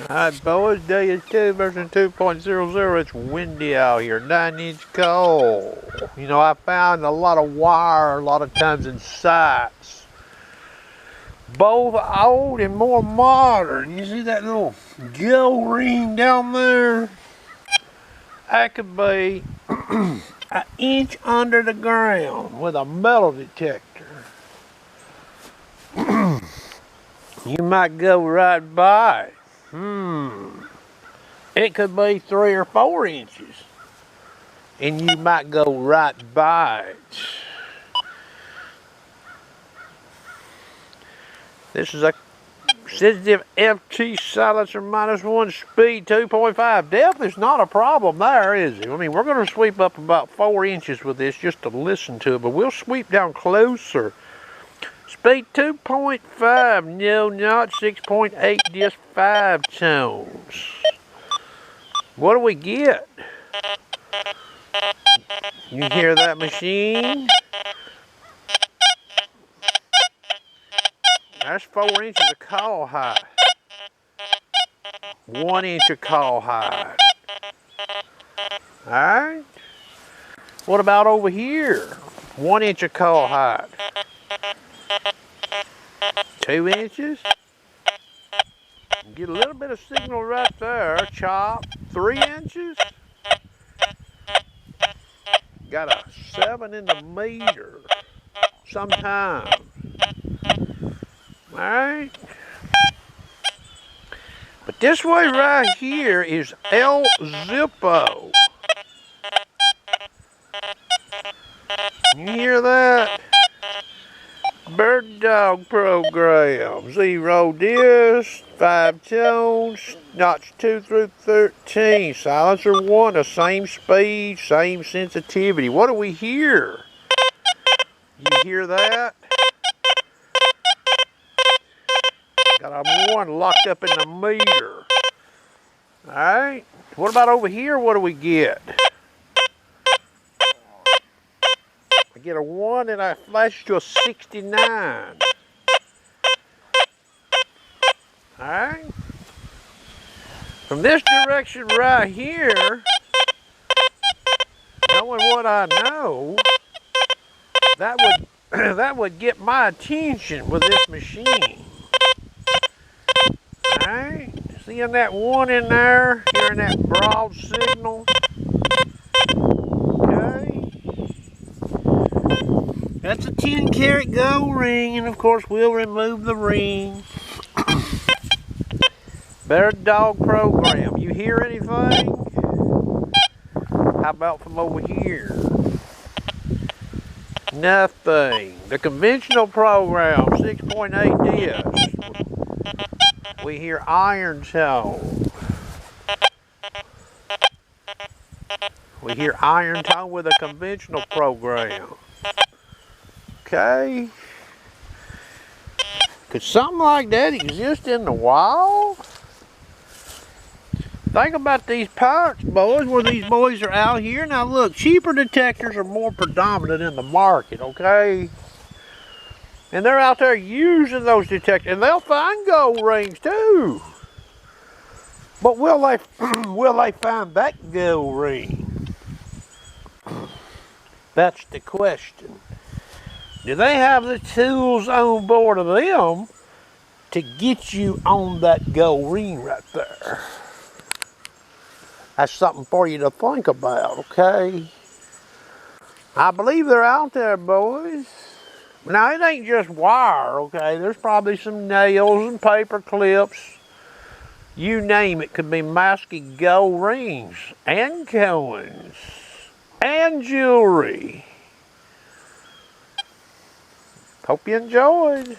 Alright boys, Deus version 2.00. It's windy out here, 9-inch coal. You know, I found a lot of wire a lot of times in sites. Both old and more modern. You see that little gill ring down there? That could be an inch under the ground with a metal detector. You might go right by it. It could be 3 or 4 inches, and you might go right by it. This is a sensitive FT silencer -1 speed 2.5. Depth is not a problem there, is it? I mean, we're going to sweep up about 4 inches with this just to listen to it, but we'll sweep down closer. Speed 2.5, no, not 6.8, just 5 tones. What do we get? You hear that machine? That's 4 inches of call height. 1 inch of call height. Alright? What about over here? 1 inch of call height. 2 inches. Get a little bit of signal right there. Chop. 3 inches. Got a 7 in the meter. Sometimes. Alright. But this way right here is El Zippo. You hear that? Bird dog program. 0 disc, 5 tones, notch 2 through 13. Silencer 1, the same speed, same sensitivity. What do we hear? You hear that? Got a 1 locked up in the meter. Alright. What about over here? What do we get? I get a 1 and I flash to a 69. Alright. From this direction right here, knowing what I know, that would get my attention with this machine. Alright. Seeing that 1 in there, hearing that broad signal. That's a 10-carat gold ring, and of course we'll remove the ring. Bird dog program. You hear anything? How about from over here? Nothing. The conventional program, 6.8 disc. We hear iron tone. We hear iron tone with a conventional program. Okay. Could something like that exist in the wild? Think about these parts, boys, where these boys are out here. Now look, cheaper detectors are more predominant in the market, okay? And they're out there using those detectors, and they'll find gold rings too. But will they find that gold ring? That's the question. Do they have the tools on board of them to get you on that gold ring right there? That's something for you to think about, okay? I believe they're out there, boys. Now, it ain't just wire, okay? There's probably some nails and paper clips. You name it, could be masking gold rings and coins and jewelry. Hope you enjoyed.